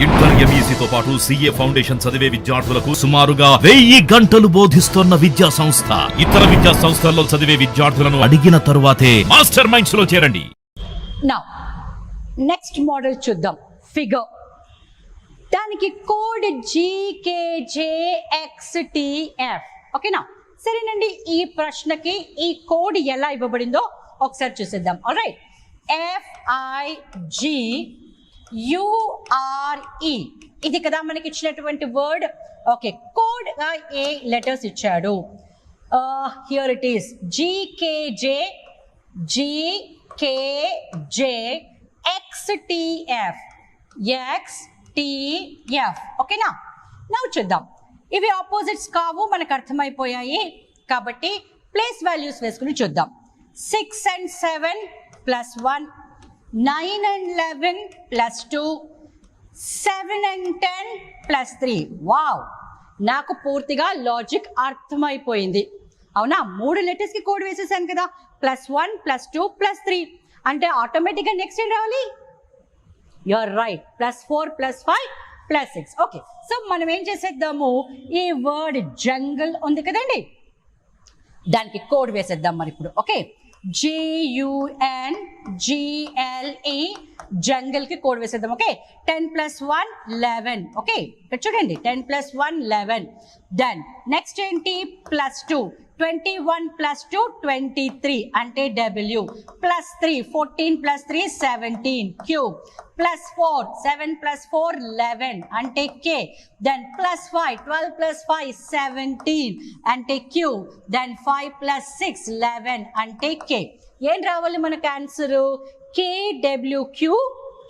Inter ఎంఈసీతో పాటు CA foundation చదివే విద్యార్థులకు సుమారుగా 1000 గంటలు బోధిస్తున్న విద్యా సంస్థ. ఇతర విద్యా సంస్థల్లో చదివే విద్యార్థులను అడిగిన తరువాతే మాస్టర్ మైండ్స్ లో చేరండి. నౌ నెక్స్ట్ మోడల్ చూద్దాం. ఫిగర్, దానికి కోడ్ GKJXTF. ఓకేనా? సరేనండి, ఈ ప్రశ్నకి ఈ కోడ్ ఎలా ఇవ్వబడిందో ఒకసారి చూసేద్దాం. ఆల్రైట్, FIGURE ఇది కదా మనకి ఇచ్చినటువంటి వర్డ్. ఓకే, కోడ్ ఏ లెటర్స్ ఇచ్చాడు. Here it is GKJXTF. ఓకేనా? నవ్వు చూద్దాం. ఇవి ఆపోజిట్స్ కావు, మనకు అర్థమైపోయాయి. కాబట్టి ప్లేస్ వాల్యూస్ వేసుకుని చూద్దాం. 6 and 7 plus 1, 9 and 11 plus 2, 7 and 10 plus 3. Wow, నాకు పూర్తిగా లాజిక్ అర్థమైపోయింది. అవునా? 3 లెటర్స్కి కోడ్ వేసేసాను కదా. +1 +2 +3 అంటే ఆటోమేటిక్గా నెక్స్ట్ ఏం రావాలి? You're right, +4 +5 +6. ఓకే, సో మనం ఏం చేసేద్దాము, ఈ వర్డ్ జంగల్ ఉంది కదండి, దానికి కోడ్ వేసేద్దాం మరి ఇప్పుడు. ఓకే, JUNGLE జంగల్ కి కోడ్ వేసేద్దాం. ఓకే, 10 + 1 11. ఓకే, ఇక్కడ చూడండి, 10 + 1 11. దెన్ నెక్స్ట్ ఏంటి? +2, 21 + 2 23 అంటే W. +3, 14 + 3 17 Q. +4, 7 + 4 11 అంటే K. దెన్ +5, 12 + 5 17 అంటే Q. దెన్ 5 + 6 11 అంటే K. ఏం రావాలి మనకు ఆన్సరు? KWQ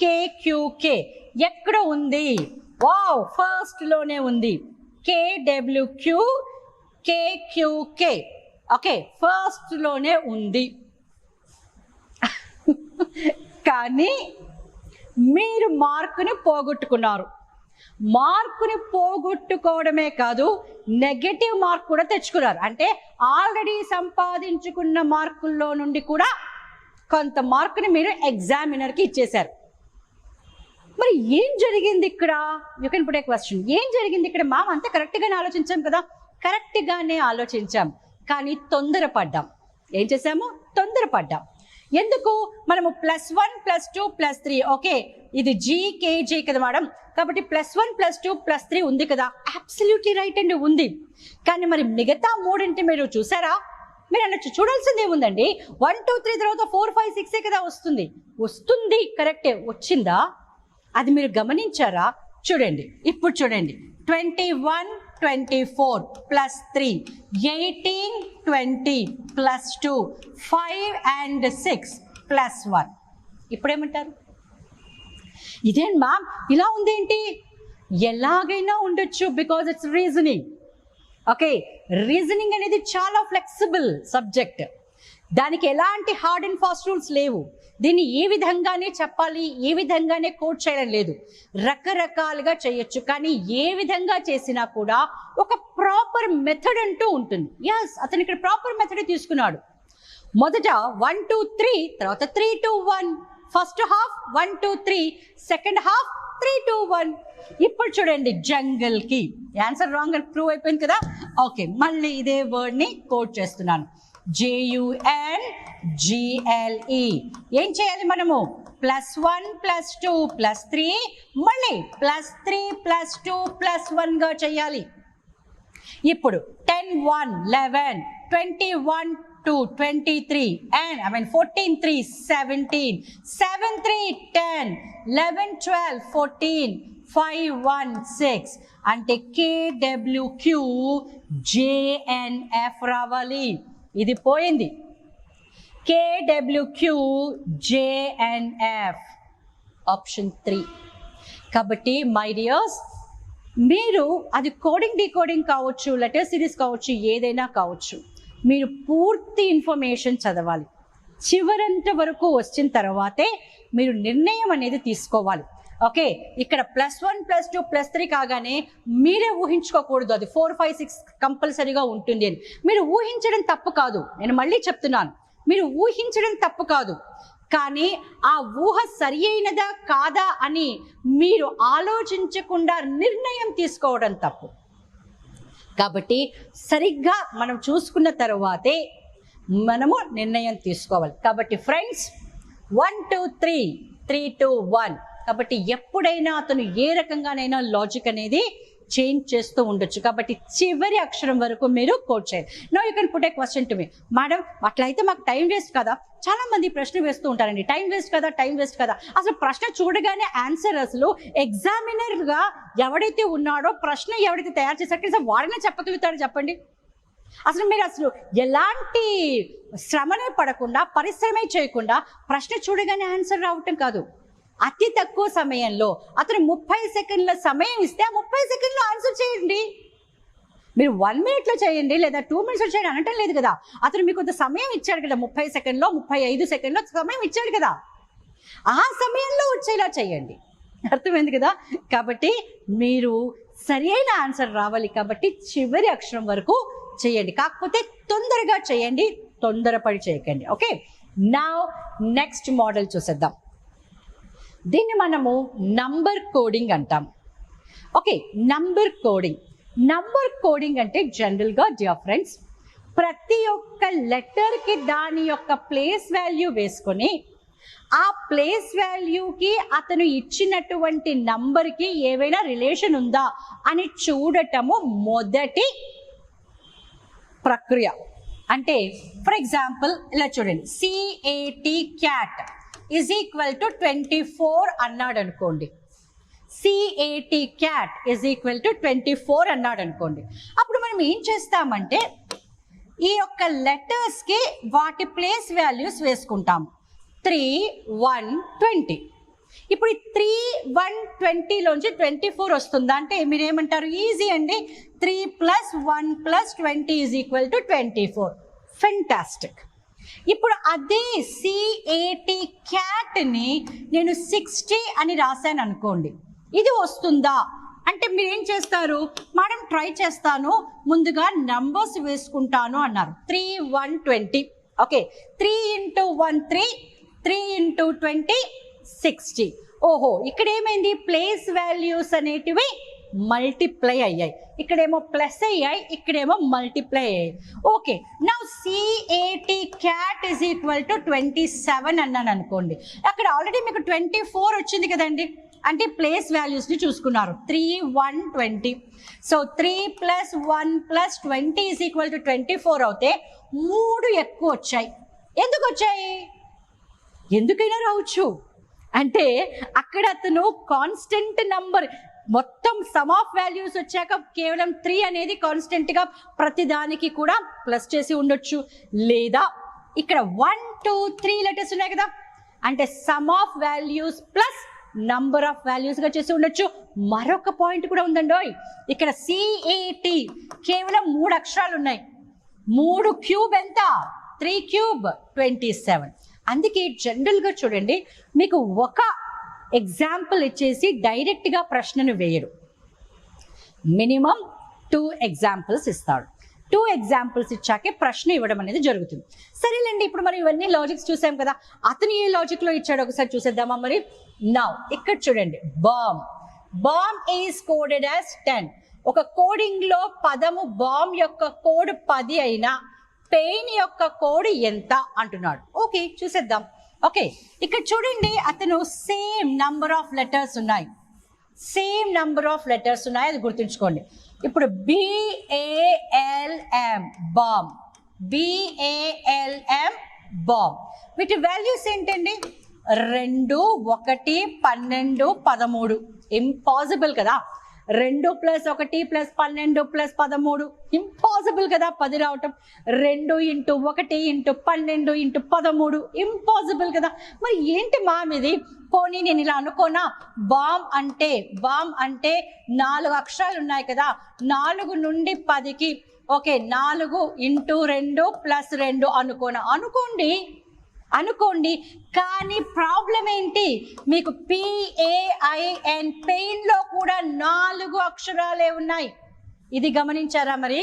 KQK. ఎక్కడ ఉంది? వావ్, ఫస్ట్ లోనే ఉంది. KWQ KQK. ఓకే, ఫస్ట్ లోనే ఉంది. కానీ మీరు మార్కుని పోగొట్టుకున్నారు. మార్కుని పోగొట్టుకోవడమే కాదు, నెగటివ్ మార్క్ కూడా తెచ్చుకున్నారు. అంటే ఆల్రెడీ సంపాదించుకున్న మార్కుల్లో నుండి కూడా కొంత మార్కుని మీరు ఎగ్జామినర్కి ఇచ్చేశారు. మరి ఏం జరిగింది ఇక్కడ? You can put a question. ఏం జరిగింది ఇక్కడ? మామ అంతా కరెక్ట్గానే ఆలోచించాం కదా. కరెక్ట్గానే ఆలోచించాం, కానీ తొందరపడ్డాం. ఏం చేసాము? తొందరపడ్డాం. ఎందుకు? మనము +1 +2 +3. ఓకే, ఇది GKJ కదా మేడం, కాబట్టి +1 +2 +3 ఉంది కదా. అబ్సల్యూట్లీ రైట్ అండి, ఉంది. కానీ మరి మిగతా మూడింటి మీరు చూసారా? మీరు అన్నట్టు చూడాల్సింది ఏముందండి? 1 2 3 తర్వాత 4 5 6 కదా వస్తుంది. వస్తుంది, కరెక్టే. వచ్చిందా? అది మీరు గమనించారా? చూడండి, ఇప్పుడు చూడండి. 21 24 +3, 18 20 +2, 5 and 6 +1. ఇప్పుడేమంటారు? ఇదేం మ్యామ్ ఇలా ఉందేంటి? ఎలాగైనా ఉండొచ్చు, because it's reasoning. Okay, reasoning అనేది చాలా ఫ్లెక్సిబుల్ సబ్జెక్ట్. దానికి ఎలాంటి హార్డ్ అండ్ ఫాస్ట్ రూల్స్ లేవు. దీన్ని ఏ విధంగానే చెప్పాలి, ఏ విధంగానే కోడ్ చేయడం లేదు. రకరకాలుగా చేయొచ్చు, కానీ ఏ విధంగా చేసినా కూడా ఒక ప్రాపర్ మెథడ్ అంటూ ఉంటుంది. ఎస్, అతను ఇక్కడ ప్రాపర్ మెథడ్ తీసుకున్నాడు. మొదట 1 2 3, తర్వాత 3 2 1. First half 1 2 3, second half 3 2 1. ఇప్పుడు చూడండి, జంగల్ కి ఆన్సర్ రాంగ్ అని ప్రూవ్ అయిపోయింది కదా. ఓకే, మళ్ళీ ఇదే వర్డ్ ని కోడ్ చేస్తున్నాను. JUNGLE. ఏం చేయాలి మనము? +1 +2 +3, మళ్ళీ +3 +2 +1 గా చేయాలి. ఇప్పుడు 10 1 11, 21 2 23 and 14 3 17, 7 3 10, 11 12 14, 5 1 6 అంటే KWQ JNF రావాలి. ఇది పోయింది. KWQ JNF option 3. కాబట్టి మై డియర్స్, మీరు అది కోడింగ్ డీకోడింగ్ కావచ్చు, లెటర్ సిరీస్ కావచ్చు, ఏదైనా కావచ్చు, మీరు పూర్తి ఇన్ఫర్మేషన్ చదవాలి. చివరంత వరకు వచ్చిన తర్వాతే మీరు నిర్ణయం అనేది తీసుకోవాలి. ఓకే, ఇక్కడ +1 +2 +3 కాగానే మీరే ఊహించుకోకూడదు అది 4 5 6 కంపల్సరీగా ఉంటుంది అని. మీరు ఊహించడం తప్పు కాదు, నేను మళ్ళీ చెప్తున్నాను, మీరు ఊహించడం తప్పు కాదు. కానీ ఆ ఊహ సరి అయినదా కాదా అని మీరు ఆలోచించకుండా నిర్ణయం తీసుకోవడం తప్పు. కాబట్టి సరిగ్గా మనం చూసుకున్న తర్వాతే మనము నిర్ణయం తీసుకోవాలి. కాబట్టి ఫ్రెండ్స్ 1 2 3 3 2 1. కాబట్టి ఎప్పుడైనా అతను ఏ రకంగానైనా లాజిక్ అనేది చేంజ్ చేస్తూ ఉండొచ్చు. కాబట్టి చివరి అక్షరం వరకు మీరు కోట్ చేయాలి. Now you can put a question to me. Madam అట్లయితే మాకు టైం వేస్ట్ కదా, చాలా మంది ప్రశ్న వేస్తూ ఉంటారండి, టైం వేస్ట్ కదా, టైం వేస్ట్ కదా. అసలు ప్రశ్న చూడగానే ఆన్సర్ అసలు ఎగ్జామినర్గా ఎవడైతే ఉన్నాడో, ప్రశ్న ఎవడైతే తయారు చేశాడో వాడినే చెప్పగలుగుతాడో చెప్పండి. అసలు మీరు అసలు ఎలాంటి శ్రమనే పడకుండా, పరిశ్రమే చేయకుండా ప్రశ్న చూడగానే ఆన్సర్ రావటం కాదు. అతి తక్కువ సమయంలో అతను 30 సెకండ్ల సమయం ఇస్తే ఆ 30 సెకండ్లో ఆన్సర్ చేయండి. మీరు 1 మినిట్లో చేయండి లేదా 2 మినిట్స్లో చేయండి అనటం లేదు కదా. అతను మీకు కొంత సమయం ఇచ్చాడు కదా, 30 సెకండ్లో 35 సెకండ్లో సమయం ఇచ్చాడు కదా, ఆ సమయంలో వచ్చేలా చేయండి. అర్థమైంది కదా. కాబట్టి మీరు సరి అయిన ఆన్సర్ రావాలి కాబట్టి చివరి అక్షరం వరకు చేయండి. కాకపోతే తొందరగా చేయండి, తొందరపడి చేయకండి. ఓకే, నౌ నెక్స్ట్ మోడల్ చూసేద్దాం. దీన్ని మనము నంబర్ కోడింగ్ అంటాం. ఓకే, నంబర్ కోడింగ్ అంటే జనరల్గా డియర్ ఫ్రెండ్స్, ప్రతి ఒక్క లెటర్కి దాని యొక్క ప్లేస్ వాల్యూ వేసుకొని ఆ ప్లేస్ వాల్యూకి అతను ఇచ్చినటువంటి నంబర్కి ఏవైనా రిలేషన్ ఉందా అని చూడటము మొదటి ప్రక్రియ. అంటే ఫర్ ఎగ్జాంపుల్ ఇలా చూడండి, CAT cat is equal to 24 అన్నాడు అనుకోండి. CAT cat is equal to 24 అన్నాడు అనుకోండి. అప్పుడు మనం ఏం చేస్తామంటే ఈ యొక్క లెటర్స్కి వాటి ప్లేస్ వాల్యూస్ వేసుకుంటాం. 3 1 20. ఇప్పుడు 3 1 20లోంచి 24 వస్తుందా అంటే మీరేమంటారు? ఈజీ అండి, 3 + 1 + 20 ఈజ్ ఈక్వల్ టు 24. ఫెంటాస్టిక్. ఇప్పుడు అదే CAT క్యాట్ని నేను 60 అని రాశాను అనుకోండి, ఇది వస్తుందా అంటే మీరు ఏం చేస్తారు? మేడం ట్రై చేస్తాను, ముందుగా నంబర్స్ వేసుకుంటాను అన్నారు. 3 1 20. ఓకే, 3 × 1 3, 3 × 20 60. ఓహో, ఇక్కడ ఏమైంది? ప్లేస్ వాల్యూస్ అనేటివి మల్టిప్లై అయ్యాయి. ఇక్కడేమో ప్లస్ అయ్యాయి, ఇక్కడేమో మల్టిప్లై అయ్యాయి. Okay, now CAT cat is equal to 27 అన్నాను అనుకోండి. అక్కడ ఆల్రెడీ మీకు 24 వచ్చింది కదండి, అంటే ప్లేస్ వాల్యూస్ని చూసుకున్నారు. 3 1 20. సో 3 + 1 + 20 ఈజ్ ఈక్వల్ టు 24 అవుతే 3 ఎక్కువ వచ్చాయి. ఎందుకు వచ్చాయి? ఎందుకైనా రావచ్చు. అంటే అక్కడ అతను కాన్స్టెంట్ నంబర్, మొత్తం సమ్ ఆఫ్ వాల్యూస్ వచ్చాక కేవలం 3 అనేది కాన్స్టెంట్గా ప్రతిదానికి కూడా ప్లస్ చేసి ఉండొచ్చు. లేదా ఇక్కడ 1 2 3 లెటర్స్ ఉన్నాయి కదా, అంటే sum of values plus number of వాల్యూస్గా చేసి ఉండొచ్చు. మరొక పాయింట్ కూడా ఉందండి. ఇక్కడ CAT కేవలం 3 అక్షరాలు ఉన్నాయి. 3 క్యూబ్ ఎంత? 3 క్యూబ్ 27. అందుకే జనరల్గా చూడండి, మీకు ఒక ఎగ్జాంపుల్ ఇచ్చేసి డైరెక్ట్గా ప్రశ్నను వేయడు, మినిమం 2 ఎగ్జాంపుల్స్ ఇస్తాడు. 2 ఎగ్జాంపుల్స్ ఇచ్చాకే ప్రశ్న ఇవ్వడం అనేది జరుగుతుంది. సరేలేండి, ఇప్పుడు మనం ఇవన్నీ లాజిక్స్ చూసాం కదా, అతను ఏ లాజిక్లో ఇచ్చాడు ఒకసారి చూసేద్దామా మరి. నౌ ఇక్కడ చూడండి, బాంబ్ ఈజ్ కోడెడ్ యాజ్ 10. ఒక కోడింగ్లో పదము బాంబ్ యొక్క కోడ్ 10 అయినా పెయిన్ యొక్క కోడ్ ఎంత అంటున్నాడు. ఓకే, చూసేద్దాం. ఓకే, ఇక్కడ చూడండి, అతను సేమ్ నంబర్ ఆఫ్ లెటర్స్ ఉన్నాయి, అది గుర్తుంచుకోండి. ఇప్పుడు BALM బాంబ్, వీటి వాల్యూస్ ఏంటండి? 2 1 12 13. ఇంపాసిబుల్ కదా. 2 + 1 + 12 + 13 ఇంపాసిబుల్ కదా 10 రావటం. 2 × 1 × 12 × 13 ఇంపాసిబుల్ కదా. మరి ఏంటి మామ్ ఇది? పోనీ నేను ఇలా అనుకోనా, బాంబ్ అంటే 4 అక్షరాలు ఉన్నాయి కదా, 4 నుండి 10కి ఓకే 4 × 2 + 2 అనుకోండి. కానీ ప్రాబ్లం ఏంటి? మీకు పెయిన్ లో కూడా 4 అక్షరాలే ఉన్నాయి. ఇది గమనించారా? మరి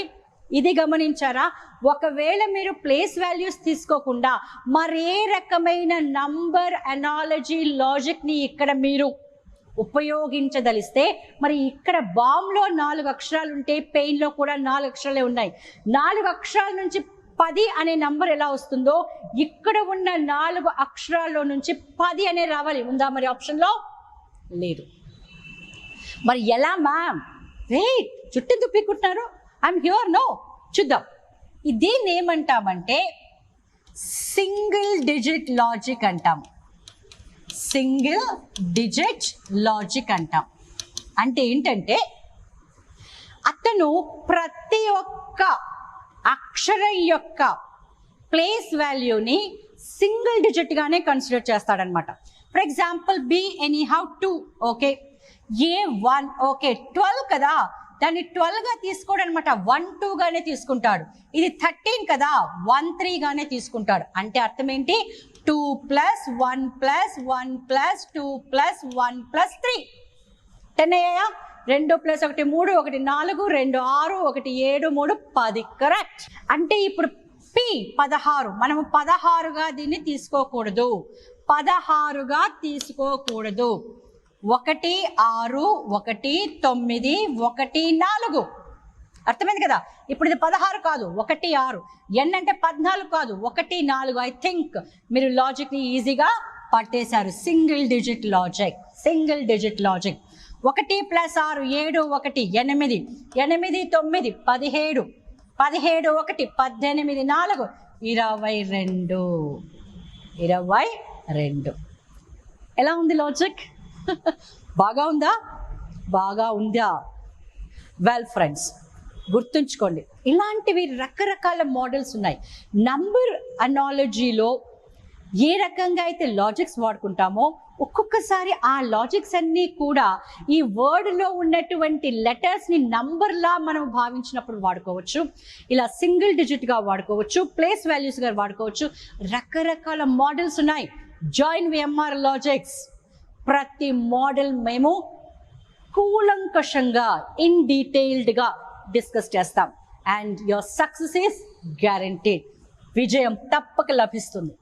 ఇది గమనించారా? ఒకవేళ మీరు ప్లేస్ వాల్యూస్ తీసుకోకుండా మరే రకమైన నంబర్ అనాలజీ లాజిక్ని ఇక్కడ మీరు ఉపయోగించదలిస్తే, మరి ఇక్కడ బాంబ్లో 4 అక్షరాలు ఉంటే పెయిన్లో కూడా 4 అక్షరాలే ఉన్నాయి. 4 అక్షరాల నుంచి 10 అనే నంబర్ ఎలా వస్తుందో ఇక్కడ ఉన్న 4 అక్షరాల్లో నుంచి 10 అనే రావాలి. ఉందా మరి ఆప్షన్లో? లేదు. మరి ఎలా మ్యామ్? వెయిట్, చుట్టూ దుప్పికుంటున్నారు. ఐఎమ్ హ్యూర్. నో, చూద్దాం. దీన్ని ఏమంటామంటే సింగిల్ డిజిట్ లాజిక్ అంటాం. సింగిల్ డిజిట్ లాజిక్ అంటాం. అంటే ఏంటంటే అతను ప్రతి ఒక్క అక్షరం యొక్క ప్లేస్ వాల్యూని సింగిల్ డిజిట్గానే కన్సిడర్ చేస్తాడనమాట. For example B anyhow 2, okay, A 1, okay, 12 కదా, దాన్ని 12గా తీసుకోడు అనమాట. 1 2 గానే తీసుకుంటాడు. ఇది 13 కదా, 1 3 గానే తీసుకుంటాడు. అంటే అర్థం ఏంటి? 2 + 1 + 1 + 2 + 1 + 3 10 అయ్యాయా? 2 + 1 3, 1 4, 2 6, 1 7 3 10. కరెక్ట్. అంటే ఇప్పుడు పి 16. మనము 16గా దీన్ని తీసుకోకూడదు. 16గా తీసుకోకూడదు. 1 6 1 9 1 4. అర్థమైంది కదా? ఇప్పుడు ఇది 16 కాదు, 1 6. ఎన్ అంటే 14 కాదు, 1 4. ఐ థింక్ మీరు లాజిక్ని ఈజీగా పట్టేశారు. Single digit logic. Single digit logic. 1 + 6 7 1 8 8 9 17 17 1 18 4 22. 22. ఎలా ఉంది లాజిక్? బాగా ఉందా? బాగా ఉందా? వెల్ ఫ్రెండ్స్, గుర్తుంచుకోండి, ఇలాంటివి రకరకాల మోడల్స్ ఉన్నాయి. నంబర్ అనాలజీలో ఏ రకంగా అయితే లాజిక్స్ వాడుకుంటామో ఒక్కొక్కసారి ఆ లాజిక్స్ అన్నీ కూడా ఈ వర్డ్లో ఉన్నటువంటి లెటర్స్ని నంబర్లా మనం భావించినప్పుడు వాడుకోవచ్చు. ఇలా సింగిల్ డిజిట్గా వాడుకోవచ్చు, ప్లేస్ వాల్యూస్గా వాడుకోవచ్చు. రకరకాల మోడల్స్ ఉన్నాయి. Join VMR logics. ప్రతి మోడల్ మేము కూలంకషంగా ఇన్ డీటెయిల్డ్గా డిస్కస్ చేస్తాం. And your success is guaranteed. విజయం తప్పక లభిస్తుంది.